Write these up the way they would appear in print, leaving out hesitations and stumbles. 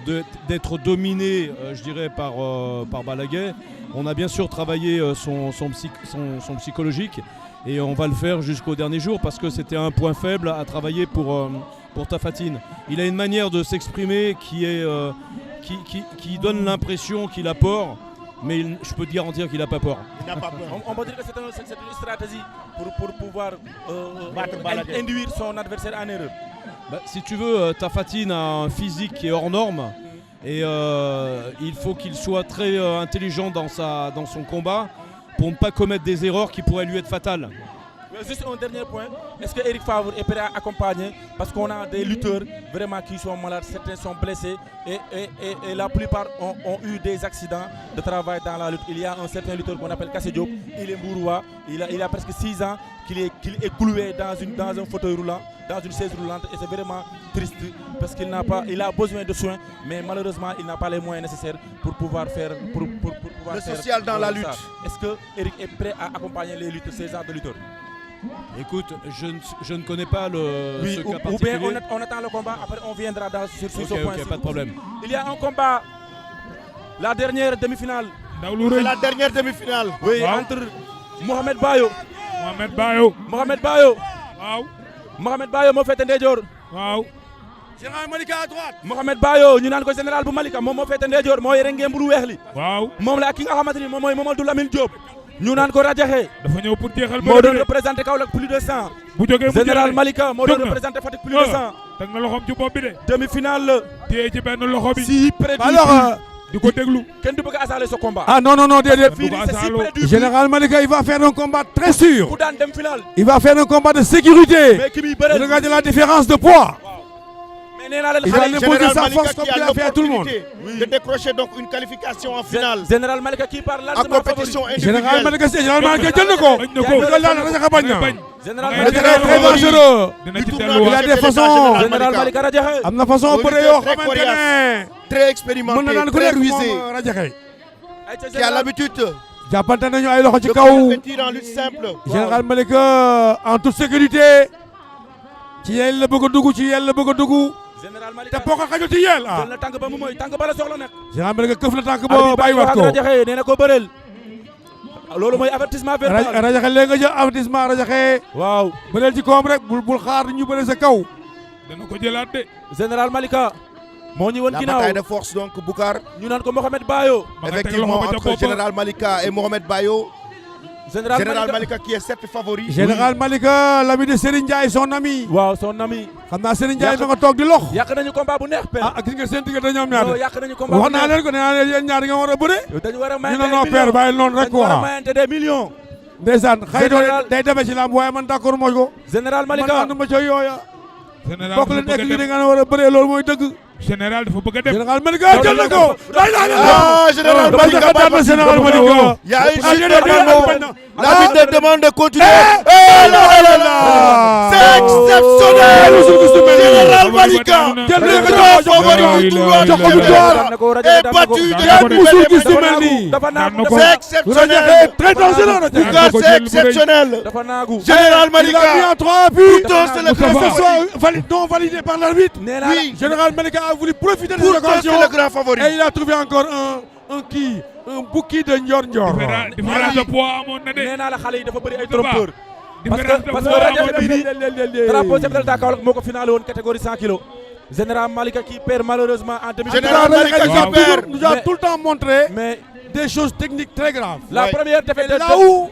d'être dominé, je dirais, par Balaguer. On a bien sûr travaillé son psychologique et on va le faire jusqu'au dernier jour parce que c'était un point faible à travailler pour Tafatine. Il a une manière de s'exprimer qui donne l'impression qu'il a peur, mais je peux te garantir qu'il n'a pas peur. Il n'a pas peur. On peut dire que c'est une stratégie pour pouvoir induire son adversaire en erreur. Si tu veux, Tafatine a un physique qui est hors norme et il faut qu'il soit très intelligent dans son combat pour ne pas commettre des erreurs qui pourraient lui être fatales. Juste un dernier point, est-ce que Eric Favre est prêt à accompagner? Parce qu'on a des lutteurs vraiment qui sont malades, certains sont blessés et la plupart ont eu des accidents de travail dans la lutte. Il y a un certain lutteur qu'on appelle Kassé Diop, il est Mbouroua, il a presque 6 ans qu'il est cloué dans un fauteuil roulant, dans une chaise roulante et c'est vraiment triste parce qu'il a besoin de soins mais malheureusement il n'a pas les moyens nécessaires pour pouvoir faire le social dans la lutte. Est-ce que Eric est prêt à accompagner les lutteurs, ces genres de lutteurs? Écoute, je ne connais pas ce cas particulier. Ou bien on attend le combat, après on viendra sur ce point. Pas de problème. Il y a un combat, la dernière demi-finale. C'est la dernière demi-finale. Oui, entre Mohamed Bayo. Waaw. Mohamed Bayo moo féete ndeyjoor. Waaw. Général Malika à droite. Mohamed Bayo ñu naan ko général bu Malika moom moo féete ndeyjoor moo yore ngeen bu weex li. Waaw. moom la ak ki nga xamante ni moom mooy Mamadou Lamine Diop. ñu naan ko Radiakhé. dafa ñëw pour jeexal moo doon représenté Kaolack plus de 100. bu jógee général Malika moo doon représenté Fatick plus de 100. teg na loxoom ci bopp bi de. demi-finale la. téye ci benn loxo bi. si près du di ko déglu. kenn du bëgg a assaler ce combat. Ah non, déedéet. Général Malika, il va faire un combat très sûr. ku daan dem finale. Il va faire un combat de sécurité. mais ki muy bëre. Regardez la différence de poids. mais nee naa la Il va imposer sa force comme il a fait à tout le monde. De décrocher donc une qualification en finale. Général Malika qui parle en compétition individuelle. Général Malika jël na ko. bañ na. Général Malika est très dangereux. Il a des façons. Général Malika Radiakhé. am na façon bëre yoo xamante ne. Très expérimenté, très rusé. Qui a l'habitude jàppante nañu ay loxo ci de kaw. compétir en lutte simple. Général Malika en toute sécurité. ci yel la bëgg a dugg ci yel la bëgg a dugg. Général Malika te poko xajul ci yel jël na tànk ba mu mooy tànk ba la soxla nag. Général Malika këf na tànk ba bàyyiwaat ko. Radiakhé nee na ko bëreel. loolu mooy avertissement verbal. Radiakhé léegi nga jël avertissement Radiakhé. waaw bëreel ci koom rek bul xaar ñu bëre sa kaw. dana ko jëlaat de. Général Malika. moo ñu woon La ginnaaw bataille de force donc Boucar. ñu naan ko Mohamed Bayo. Effectivement entre Général Malika et Mohamed Bayo. Général Malika qui est certes favori. Général Malika l'ami de Serigne Ndiaye son ami. waaw son ami. xam naa Serigne Ndiaye ma nga toog di lox. yàq nañu combat bu neex père. gis nga seen diggante ñoom ñaar. yàq nañu combat bu wax neex naa leen ko nee naa leen yéen ñaar nga war a bëre. dañu war a ñu mayante ne non père bàyyi noonu rek dañu war a quoi. mayante des millions. ndeysaan xëy na day demee ci lamb waaye man d'accord mooy ko. Général Malika man ànduma ca yooya. Général bokk leen nekk gi nga war a bëree loolu mooy dëgg. Général dafa bëgg a dem. Général Malika jël na ko. Général Malika daan na Général Malika. Il y a une chute de ballon. L'arbitre demande de continuer. C'est exceptionnel. Général Malika est battu de c'est exceptionnel. Très dangereux. C'est exceptionnel. dafa naagu. Général Il a mis Malika. en 3 buts. C'est le Que grand ce favori. soit non validé par l'arbitre. nee naa Oui. Général Malika a voulu profiter de Pourtant cette occasion. c'est le grand favori. Et il a trouvé encore un bouquet de Ndior. différence de poids amoon na de. nee naa la xale yi dafa bëri ay Daba. trompeur. différence de parce poids que amoon Radiakhé bii na de. nii drapeau chef de l'État Kaolack moo ko finalé woon catégorie 100 kilos. Général Malika qui perd malheureusement en demi-finale. Général Malika qui perd. nous a tout le temps montré mais des choses techniques très graves. la Ouais. première défaite Et de là où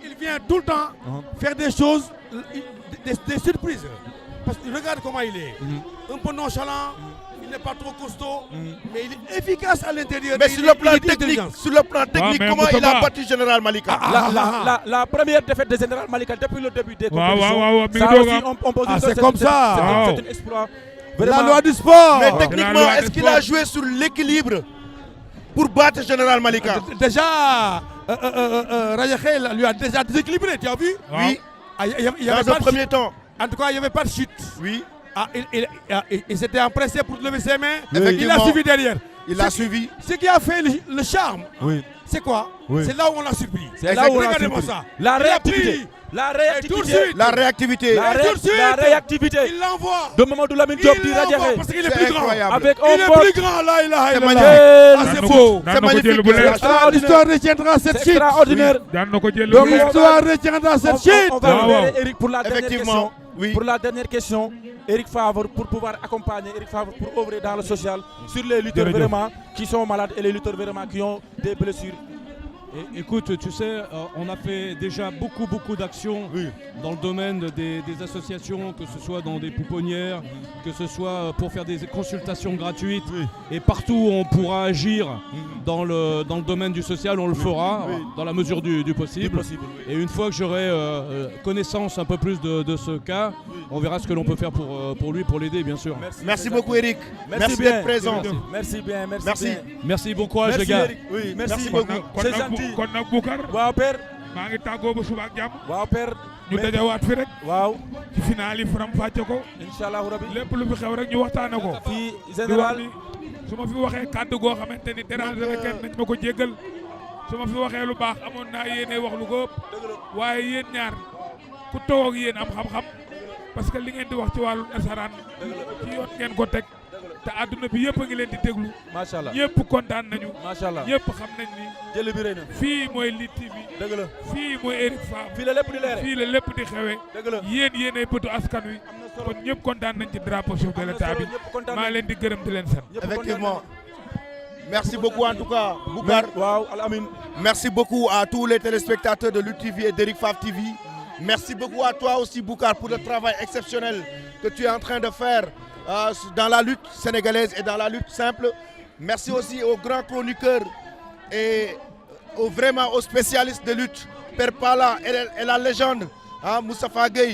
il vient tout le temps faire des choses, des surprises. Parce que regarde comment il est. Un peu nonchalant, il n'est pas trop costaud, mais il est efficace à l'intérieur. Mais et sur il le est plan technique, intelligent. mais comment il a Moustapha. battu Général Malika? la première défaite de Général Malika depuis le début des waaw compétitions. waaw mi ça ngi doog aussi a. on peut dire que c'est comme ça. c'est un exploit. La Vraiment. loi du sport. Mais la techniquement, loi est-ce des qu'il a sports. joué sur l'équilibre pour battre Général Malika? Déjà, Radiakhé lui a déjà déséquilibré, tu as vu? Oui, Il y avait dans un pas de premier chute. temps. En tout cas, il n'y avait pas de chute. Oui, Il s'était empressé pour lever ses mains. Il Effectivement. a suivi derrière. il a suivi. Ce qui a fait le charme, Oui. c'est quoi? Oui. C'est là où on l'a surpris. C'est là où on l'a Regardez-moi surpris. ça. La Il a réactivité. pris La tout de suite. La réactivité. La réactivité Il l'envoie. de Mamadou Lamine Diop du Radiakhé. Parce qu'il est C'est plus grand. incroyable. Avec Il un est vote plus grand là, il a. C'est Ah, magnifique. c'est beau. C'est magnifique. L'histoire retiendra cette chute. extraordinaire. daan na ko jël Donc, L'histoire retiendra cette chute. On va Waaw, libérer waaw. Eric pour la dernière question. Effectivement, oui. Pour la dernière question, Eric Favre, pour pouvoir accompagner Eric Favre pour œuvrer dans le social sur les lutteurs Jërëjëf. vraiment qui sont malades et les lutteurs vraiment qui ont des blessures. Écoute, tu sais, on a fait déjà beaucoup d'actions dans le domaine des associations, que ce soit dans des pouponnières, que ce soit pour faire des consultations gratuites. Et partout où on pourra agir dans le domaine du social, on le fera dans la mesure du possible. Et une fois que j'aurai connaissance un peu plus de ce cas, on verra ce que l'on peut faire pour lui, pour l'aider, bien sûr. Merci beaucoup, Eric. Merci bien. d'être présent. Merci bien, merci. Merci. bien. Merci, bon courage Merci les gars. Eric. Oui, merci, Merci beaucoup. beaucoup. C'est gentil. kon nag Boucar Waaw père. maa ngi tàggoo ba suba ak jàmm Waaw père. ñu dajawaat fi rek Waaw. ci final yi faram fàcce ko Inch'Allahu Rabbi. lépp lu fi xew rek ñu waxtaane ko Fii di wax général. ni su ma fi waxee kàddu goo xamante ni déranger na kenn nañ ma ko jéggal su ma fi waxee lu baax amoon naa yéene wax lu ko ëpp waaye yéen ñaar ku toog ak yéen am xam-xam parce que li ngeen di wax ci wàllu nasaraan ci yoon ngeen ko teg te àdduna bi yëpp a ngi leen di déglu Macha Allah. ñëpp kontaan nañu Macha Allah. ñëpp xam nañ ni Jëli bi rëy na. fii mooy Lutte TV Dëgg la. fii mooy Eric Favre Fii la lépp di leere. fii la lépp di xewee Dëgg la. yéen yéenay bëtu askan wi kon ñëpp kontaan nañ ci drapeau chef de l'État bi ñëpp kontaan maa nañ. leen di gërëm di leen sant Ñëpp kontaan Effectivement. Merci beaucoup en tout cas, Boucar. nañ. Waaw Al Amin. Merci beaucoup à tous les téléspectateurs de Lutte TV et d'Eric Favre TV. Merci beaucoup à toi aussi, Boucar, pour le travail exceptionnel que tu es en train de faire dans la lutte sénégalaise et dans la lutte simple. Merci aussi aux grands chroniqueurs et vraiment aux spécialistes de lutte, Père Pala et la légende, Moustapha Gueye.